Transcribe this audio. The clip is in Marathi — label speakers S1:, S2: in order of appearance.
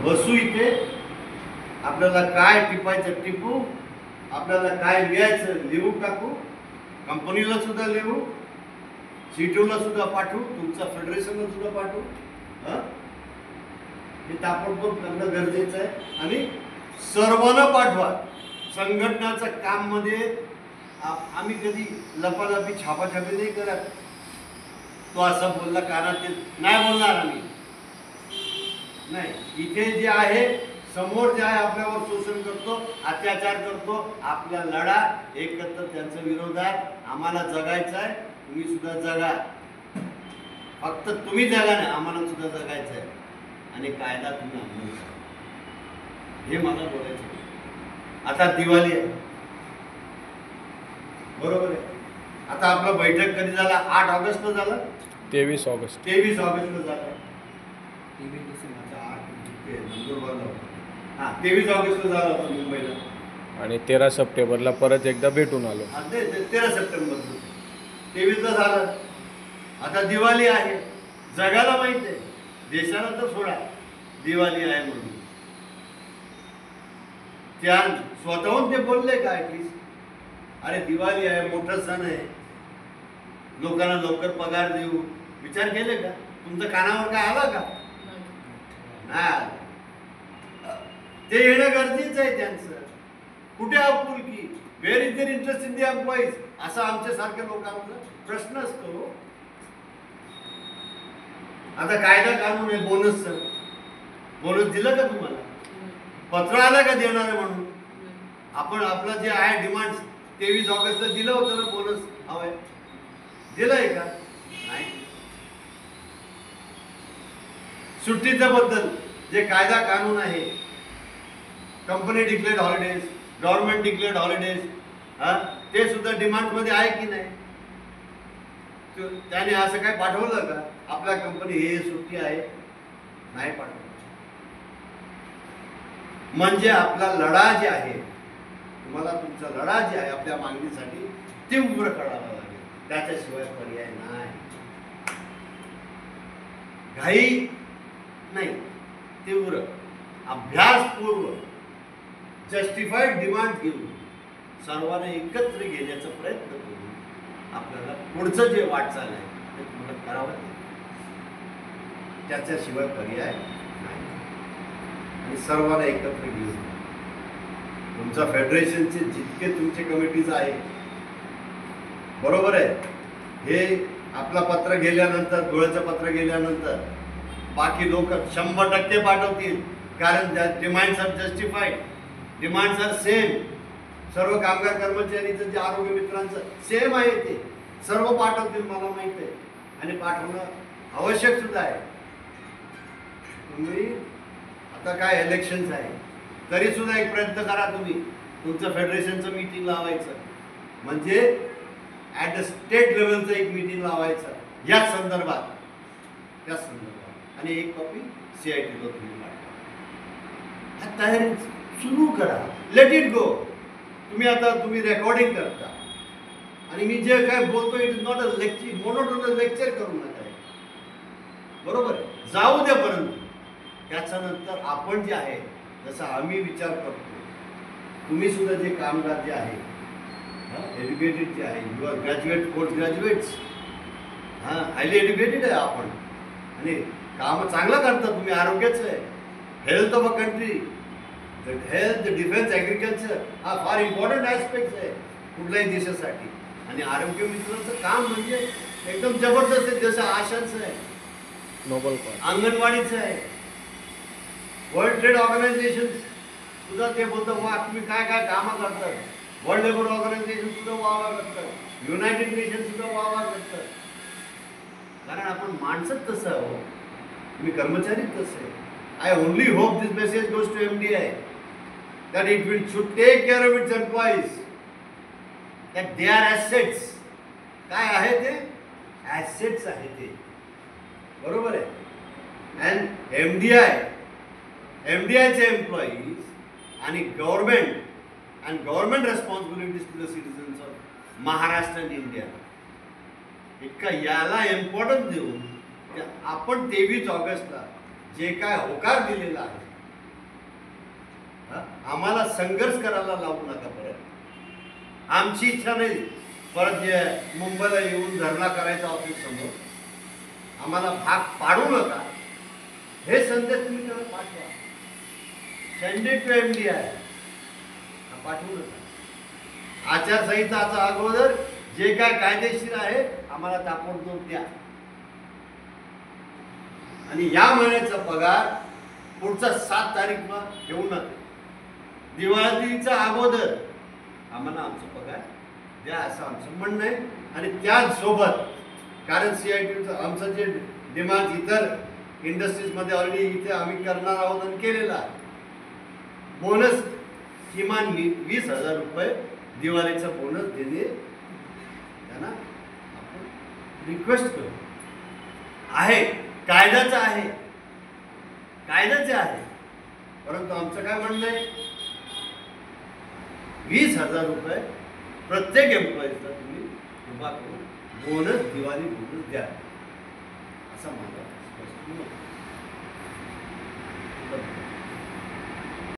S1: बसू इथे, आपल्याला काय टिपायचं टिपू, आपल्याला काय लिहायचं लिहू टाकू, कंपनीला सुद्धा लिहू, सीटूला सुद्धा पाठवू, तुमच्या फेडरेशनला सुद्धा पाठवू. हे ताबडतोब करणं गरजेचं आहे आणि सर्वांना पाठवा. संघटनाचं काम मध्ये आम्ही कधी लपालपी छापाछापी नाही करत. तो असं बोलला कानात नाही बोलणार आम्ही नाही. इथे जे आहे समोर जे आहे आपल्यावर शोषण करतो, अत्याचार करतो, आपला लढा एकत्र त्यांच्या विरोधात आम्हाला जगायचं आहे. तुम्ही सुद्धा जगा, फक्त तुम्ही जगा नाही, आम्हाला सुद्धा जगायचं आहे आणि कायदा तुम्ही अंमल करा. हे मला बोलायचं. आता दिवाळी आहे, बरोबर आहे. आता आपलं बैठक कधी झाला? 8 ऑगस्टला झालं,
S2: 23 ऑगस्ट
S1: 23 ऑगस्टला झालं. 23 ऑगस्टला झाला होता मुंबईला
S2: आणि 13 सप्टेंबरला परत एकदा भेटून आलो.
S1: 13 सप्टेंबर 23ला झालं. आता दिवाळी आहे, जगाला माहित आहे, देशाला तर सोडा, दिवाळी आहे म्हणून. त्या स्वतःहून ते बोलले का ऍटलीस्ट, अरे दिवाळी आहे, मोठा सण आहे, लोकांना लवकर पगार देऊ, विचार केले का? तुमच्या कानावर काय आला का? नाही. ते येणं गरजेचं आहे त्यांचं. कुठे आपुलकी, where is there interest in the employees, असा आमच्या सारख्या लोकांना प्रश्न असतो. आता कायदा कानून आहे, बोनसचं. बोनस दिलं का तुम्हाला? पत्र आलं का देणार आहे म्हणून? आपण आपलं जे आहे डिमांड 23 ऑगस्टला दिलं होतं ना, बोनस हवंय, दिलंय का? नाही. सुट्टीच्या बद्दल जे कायदा कानून आहे, company declared holidays, government declared holidays, ते सुद्धा डिमांड मध्ये आहे की नाही? त्याने असं काय पाठवलं का आपल्या कंपनी हे सुट्टी आहे? नाही पाठवलं. म्हणजे आपला लढा जे आहे, तुम्हाला तुमचा लढा जे आहे आपल्या मागणीसाठी तीव्र करावा लागेल, त्याच्याशिवाय पर्याय नाही. घाई नाही, तीव्र अभ्यासपूर्व जस्टिफाईड डिमांड घेऊन सर्वांना एकत्र घेण्याचा प्रयत्न करून आपल्याला पुढचं जे वाटचाल आहे ते तुम्हाला करावं लागेल, त्याच्याशिवाय पर्याय नाही. आणि सर्वांना एकत्र घेऊन तुमच्या फेडरेशनचे जितके तुमचे कमिटीज आहे, बरोबर आहे, हे आपलं पत्र गेल्यानंतर, धुळ्याचं पत्र गेल्यानंतर बाकी लोक 100% पाठवतील, कारण demands are justified, demands are same. सर्व कामगार कर्मचारीचं जे आरोग्य मित्रांचं सेम आहे, ते सर्व पाठवतील, मला माहित आहे, आणि पाठवणं आवश्यक सुद्धा आहे. तुम्ही आता काय इलेक्शन्स आहे तरी सुद्धा एक प्रयत्न करा, तुम्ही तुमचं फेडरेशनचं मीटिंग लावायचं, म्हणजे ॲट द स्टेट लेवलचं एक मीटिंग लावायचं या संदर्भात, आणि एक कॉपी CITला तुम्ही पाठवा. तयारी सुरू करा, लेट इट गो. तुम्ही रेकॉर्डिंग करता आणि मी जे काय बोलतो it is not a lecture, monotonous lecture करू नका, बरोबर? जाऊ द्या. परंतु त्याच्यानंतर आपण जे आहे, जसं आम्ही विचार करतो, तुम्ही सुद्धा जे कामगार जे आहे, एज्युकेटेड जे आहे, you are graduate, post graduates, highly educated आहे आपण, आणि काम चांगलं करता तुम्ही, आरोग्याचं आहे, health of a country, health, defence, agriculture हा फार इम्पॉर्टंट ॲस्पेक्ट आहे कुठल्याही देशासाठी. आणि आरोग्य मित्रांचं काम म्हणजे एकदम जबरदस्त आहे, जसं आशांचं आहे,
S2: नोबल
S1: अंगणवाडीचं आहे, वर्ल्ड ट्रेड ऑर्गनायझेशन सुद्धा ते बोलतं, वा तुम्ही काय काय कामं करतात, वर्ल्ड लेबर ऑर्गनायझेशन सुद्धा वावा करतात, युनायटेड नेशन सुद्धा वावा करतात, कारण आपण माणसंच तसं आहो, तुम्ही कर्मचारीच तसे. I only hope this message goes to MDI that it should take care of its employees, that they are assets. काय आहे ते? Assets आहे ते, बरोबर आहे. and MDIचे एम्प्लॉईज आणि government and government responsibilities to the citizens of Maharashtra and India, इतका याला इम्पॉर्टन्स देऊन आपण 23 ऑगस्टला जे काय होकार दिलेला आहे आम्हाला संघर्ष करायला लावू नका परत. आमची इच्छा नाही परत जे मुंबईला येऊन धरणा करायचा ऑफिस समोर. आम्हाला भाग पाडू नका हे संदेश तुम्ही त्याला पाठवा. सेंड टू MD आहे पाठवू नका. आचारसंहिताचा अगोदर जे काय कायदेशीर आहे आम्हाला ताबडतोब द्या. आणि या महिन्याचा पगार पुढचा 7 तारीखला घेऊ नका. दिवाळीच्या अगोदर आम्हाला आमचा पगार द्या असं आमचं म्हणणं आहे. आणि त्याचसोबत कारण CITचं आमचं जे डिमांड इतर इंडस्ट्रीजमध्ये ऑलरेडी इथे आम्ही करणार आहोत आणि केलेला आहे. बोनस किमान 20,000 रुपये दिवाळीचा बोनस देणे त्यांना आपण रिक्वेस्ट करू. आहे कायद्याचं आहे कायद्याचे आहे. परंतु आमचं काय म्हणणं आहे 20,000 रुपये प्रत्येक एम्प्लॉईजला तुम्ही उभा करून बोनस दिवाळी बोनस द्या असं माझं स्पष्ट मत आहे.